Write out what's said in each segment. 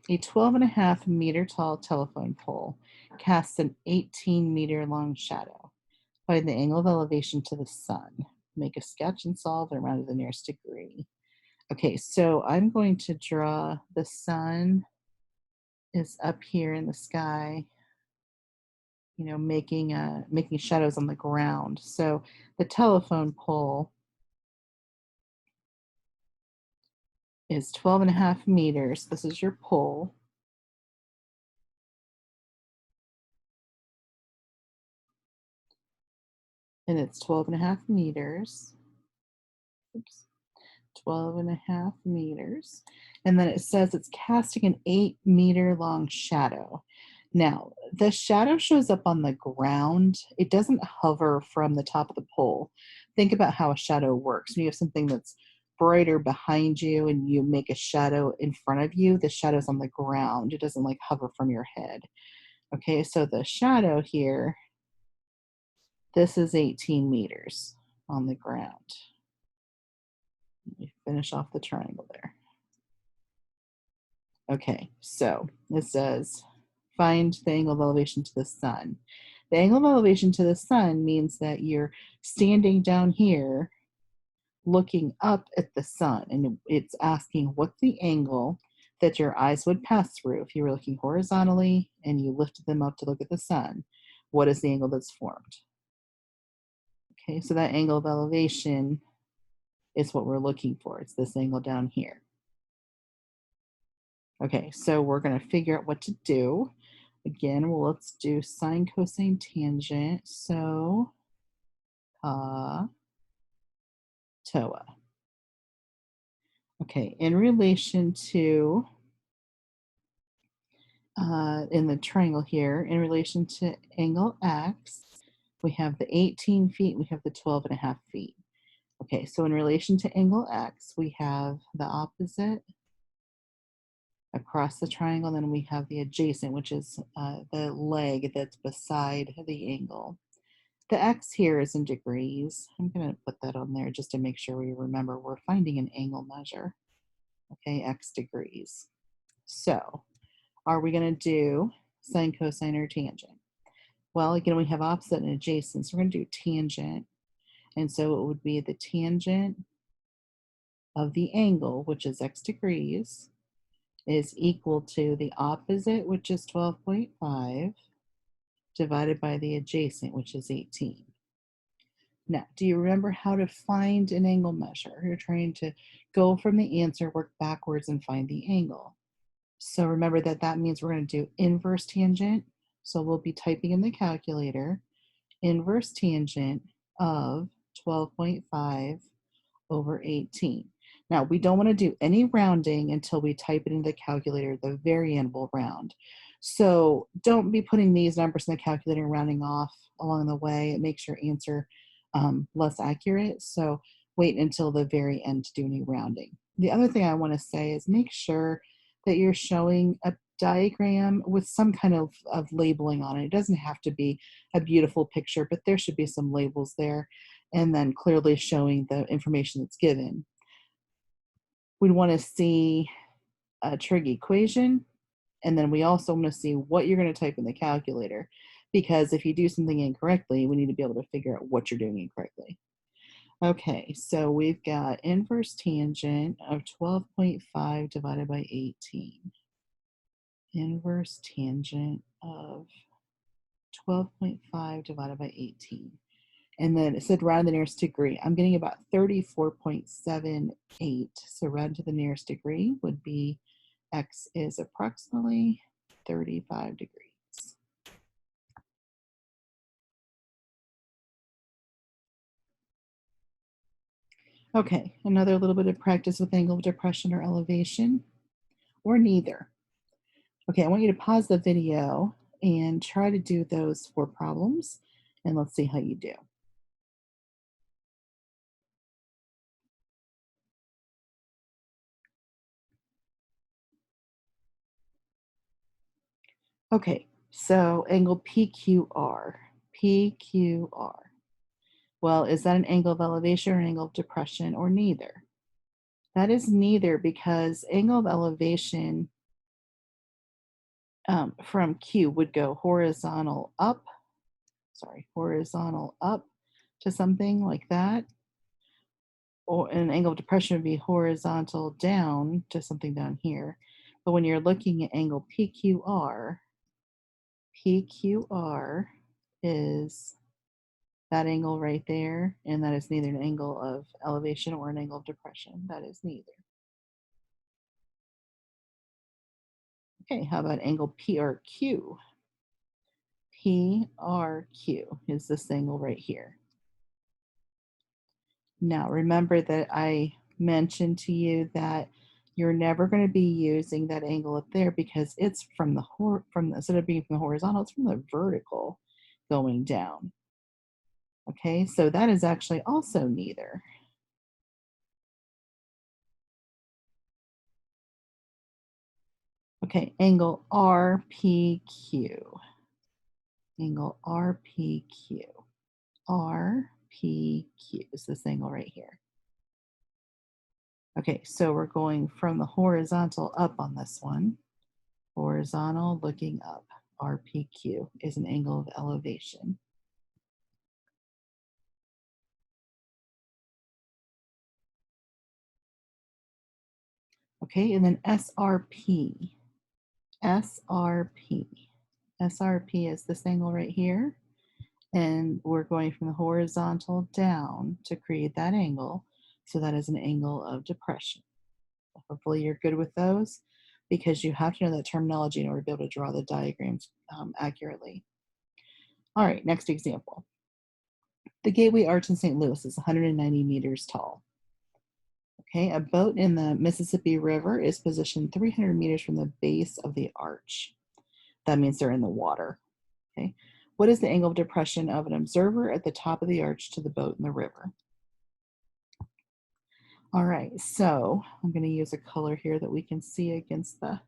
A 12.5 meter tall telephone pole casts an 18-meter long shadow. Find the angle of elevation to the sun. Make a sketch and solve it around to the nearest degree. Okay, so I'm going to draw the sun is up here in the sky, making shadows on the ground. So the telephone pole is 12.5 meters. This is your pole. And it's 12.5 meters. Oops. 12.5 meters. And then it says it's casting an 8-meter long shadow. Now, the shadow shows up on the ground. It doesn't hover from the top of the pole. Think about how a shadow works. When you have something that's brighter behind you and you make a shadow in front of you, the shadow's on the ground. It doesn't like hover from your head. Okay, so the shadow here, this is 18 meters on the ground. Let me finish off the triangle there. Okay, so it says find the angle of elevation to the sun. The angle of elevation to the sun means that you're standing down here looking up at the sun, and it's asking what's the angle that your eyes would pass through if you were looking horizontally and you lifted them up to look at the sun. What is the angle that's formed? Okay, so that angle of elevation is what we're looking for. It's this angle down here. Okay, so we're going to figure out what to do. Again, well, let's do sine, cosine, tangent. So, TOA. Okay, in relation to, in the triangle here, in relation to angle X, we have the 18 feet, we have the 12.5 feet. Okay, so in relation to angle X, we have the opposite across the triangle, then we have the adjacent, which is the leg that's beside the angle. The X here is in degrees. I'm going to put that on there just to make sure we remember we're finding an angle measure. Okay, X degrees. So are we going to do sine, cosine, or tangent? Well, again, we have opposite and adjacent, so we're going to do tangent. And so it would be the tangent of the angle, which is X degrees, is equal to the opposite, which is 12.5, divided by the adjacent, which is 18. Now, do you remember how to find an angle measure? You're trying to go from the answer, work backwards, and find the angle. So remember that means we're going to do inverse tangent. So we'll be typing in the calculator, inverse tangent of 12.5 over 18. Now, we don't want to do any rounding until we type it into the calculator. The very end will round. So don't be putting these numbers in the calculator and rounding off along the way. It makes your answer less accurate. So wait until the very end to do any rounding. The other thing I want to say is make sure that you're showing a diagram with some kind of labeling on it. It doesn't have to be a beautiful picture, but there should be some labels there, and then clearly showing the information that's given. We want to see a trig equation, and then we also want to see what you're going to type in the calculator, because if you do something incorrectly, we need to be able to figure out what you're doing incorrectly. Okay, so we've got inverse tangent of 12.5 divided by 18. Inverse tangent of 12.5 divided by 18. And then it said round the nearest degree. I'm getting about 34.78. So round to the nearest degree would be X is approximately 35 degrees. Okay, another little bit of practice with angle of depression or elevation, or neither. Okay, I want you to pause the video and try to do those 4 problems, and let's see how you do. Okay, so angle PQR. PQR. Well, is that an angle of elevation or an angle of depression, or neither? That is neither, because angle of elevation from Q would go horizontal up, horizontal up to something like that. Or an angle of depression would be horizontal down to something down here. But when you're looking at angle PQR, PQR is that angle right there, and that is neither an angle of elevation or an angle of depression. That is neither. Okay, how about angle PRQ? PRQ is this angle right here. Now, remember that I mentioned to you that you're never going to be using that angle up there because it's from the instead of being from the horizontal, it's from the vertical going down. Okay, so that is actually also neither. Okay, angle RPQ. Angle RPQ. RPQ is this angle right here. Okay, so we're going from the horizontal up on this one. Horizontal looking up. RPQ is an angle of elevation. Okay, and then SRP. SRP. SRP is this angle right here. And we're going from the horizontal down to create that angle. So that is an angle of depression. Hopefully you're good with those because you have to know that terminology in order to be able to draw the diagrams accurately. All right, next example. The Gateway Arch in St. Louis is 190 meters tall. Okay, a boat in the Mississippi River is positioned 300 meters from the base of the arch. That means they're in the water. Okay, what is the angle of depression of an observer at the top of the arch to the boat in the river? All right, so I'm going to use a color here that we can see against the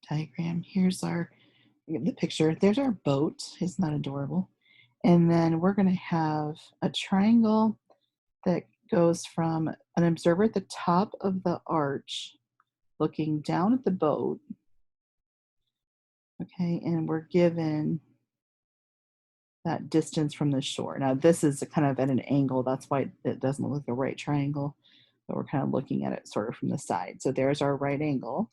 diagram. Here's the picture. There's our boat. Isn't that adorable? And then we're going to have a triangle that goes from an observer at the top of the arch looking down at the boat. Okay, and we're given that distance from the shore. Now this is kind of at an angle. That's why it doesn't look like a right triangle, but we're kind of looking at it sort of from the side. So there's our right angle.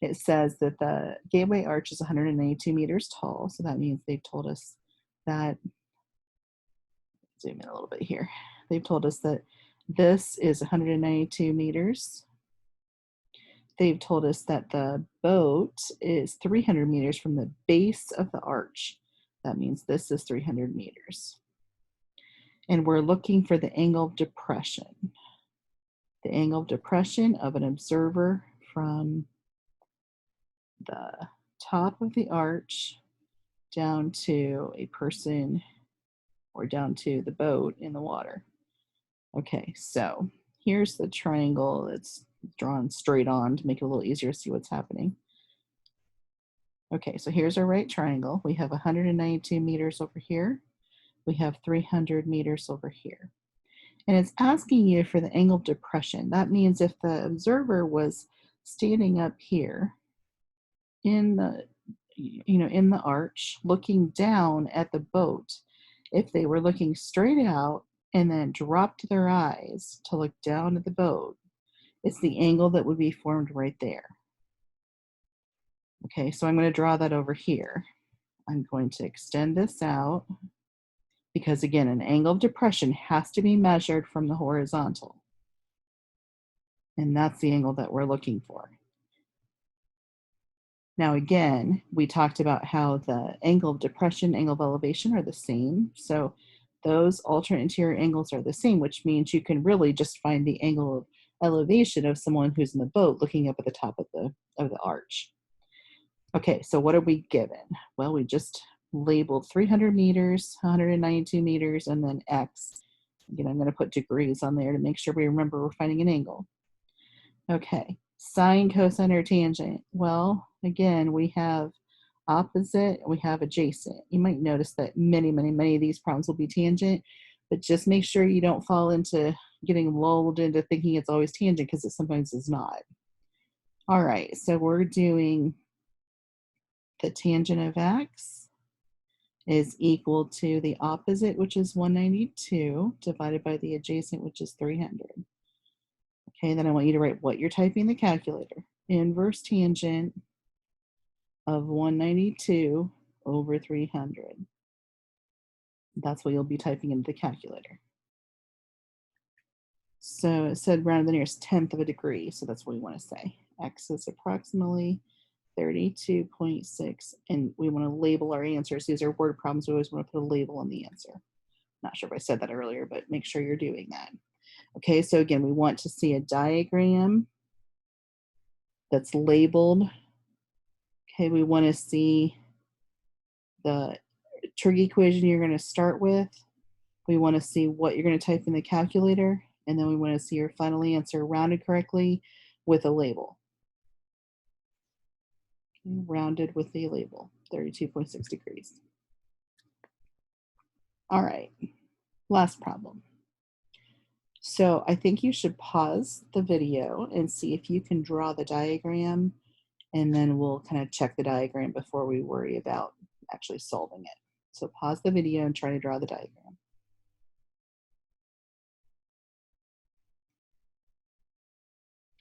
It says that the Gateway Arch is 192 meters tall. So that means they've told us that, zoom in a little bit here. They've told us that this is 192 meters. They've told us that the boat is 300 meters from the base of the arch. That means this is 300 meters. And we're looking for the angle of depression. The angle of depression of an observer from the top of the arch down to a person or down to the boat in the water. Okay, so here's the triangle that's drawn straight on to make it a little easier to see what's happening. Okay, so here's our right triangle. We have 192 meters over here. We have 300 meters over here. And it's asking you for the angle of depression. That means if the observer was standing up here in the, in the arch, looking down at the boat, if they were looking straight out and then dropped their eyes to look down at the boat, it's the angle that would be formed right there. Okay, so I'm going to draw that over here. I'm going to extend this out because, again, an angle of depression has to be measured from the horizontal. And that's the angle that we're looking for. Now, again, we talked about how the angle of depression, angle of elevation are the same. So those alternate interior angles are the same, which means you can really just find the angle of elevation of someone who's in the boat looking up at the top of the arch. Okay, so what are we given? Well, we just labeled 300 meters, 192 meters, and then X. Again, I'm going to put degrees on there to make sure we remember we're finding an angle. Okay, sine, cosine, or tangent. Well, again, we have opposite, we have adjacent. You might notice that many of these problems will be tangent, but just make sure you don't fall into getting lulled into thinking it's always tangent because it sometimes is not. All right, so we're doing the tangent of x is equal to the opposite, which is 192, divided by the adjacent, which is 300. Okay, then I want you to write what you're typing in the calculator. Inverse tangent of 192 over 300. That's what you'll be typing into the calculator. So it said round to the nearest tenth of a degree, so that's what we want to say. X is approximately 32.6, and we want to label our answers. These are word problems. We always want to put a label on the answer. Not sure if I said that earlier, but make sure you're doing that. Okay, so again, we want to see a diagram that's labeled. Okay, we want to see the trig equation you're going to start with. We want to see what you're going to type in the calculator, and then we want to see your final answer rounded correctly with a label. Okay, rounded with the label, 32.6 degrees. All right, last problem. So I think you should pause the video and see if you can draw the diagram, and then we'll kind of check the diagram before we worry about actually solving it. So pause the video and try to draw the diagram.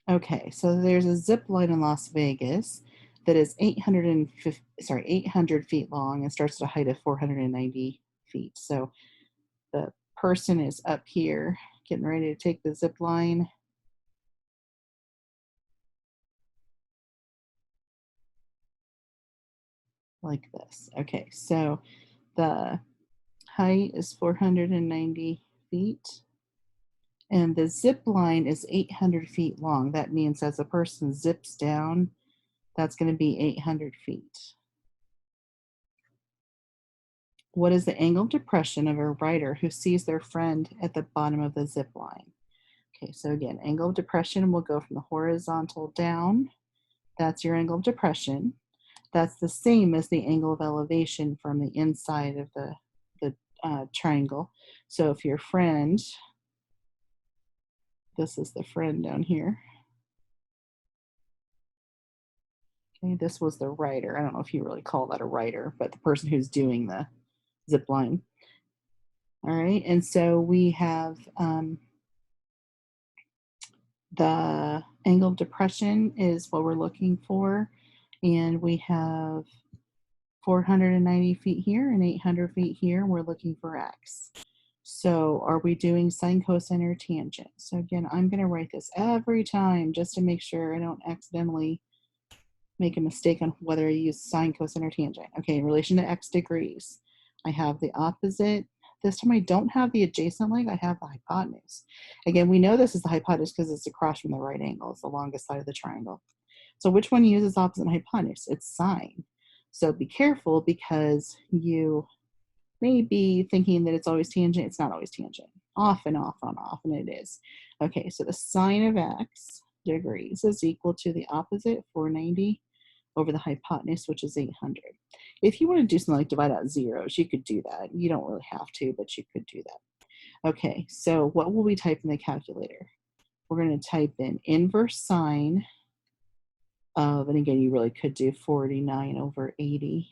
Okay, so there's a zip line in Las Vegas that is 800 feet long and starts at a height of 490 feet. So the person is up here getting ready to take the zip line. Like this. Okay, so the height is 490 feet. And the zip line is 800 feet long. That means as a person zips down, that's going to be 800 feet. What is the angle of depression of a rider who sees their friend at the bottom of the zip line? Okay, so again, angle of depression will go from the horizontal down. That's your angle of depression. That's the same as the angle of elevation from the inside of the triangle. So if your friend, this is the friend down here. Okay, this was the rider. I don't know if you really call that a rider, but the person who's doing the zip line. All right, and so we have the angle of depression is what we're looking for, and we have 490 feet here and 800 feet here. We're looking for x. So are we doing sine, cosine, or tangent? So again, I'm going to write this every time just to make sure I don't accidentally make a mistake on whether I use sine, cosine, or tangent. Okay, in relation to x degrees, I have the opposite. This time I don't have the adjacent leg, I have the hypotenuse. Again, we know this is the hypotenuse because it's across from the right angle. It's the longest side of the triangle. So which one uses opposite hypotenuse? It's sine. So be careful because you may be thinking that it's always tangent. It's not always tangent. Off and off and off, and it is. Okay, so the sine of x degrees is equal to the opposite, 490, over the hypotenuse, which is 800. If you want to do something like divide out zeros, you could do that. You don't really have to, but you could do that. Okay, so what will we type in the calculator? We're going to type in inverse sine of, and again, you really could do 49 over 80.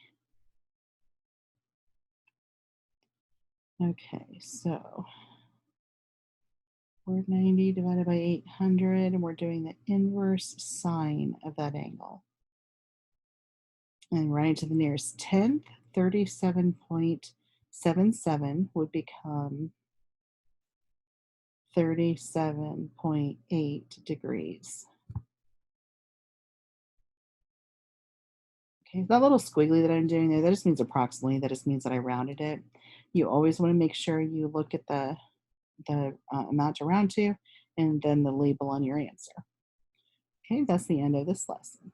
Okay, so 490 divided by 800, and we're doing the inverse sine of that angle. And running to the nearest tenth, 37.77 would become 37.8 degrees. Okay, that little squiggly that I'm doing there, that just means approximately. That just means that I rounded it. You always want to make sure you look at the amount to round to and then the label on your answer. Okay, that's the end of this lesson.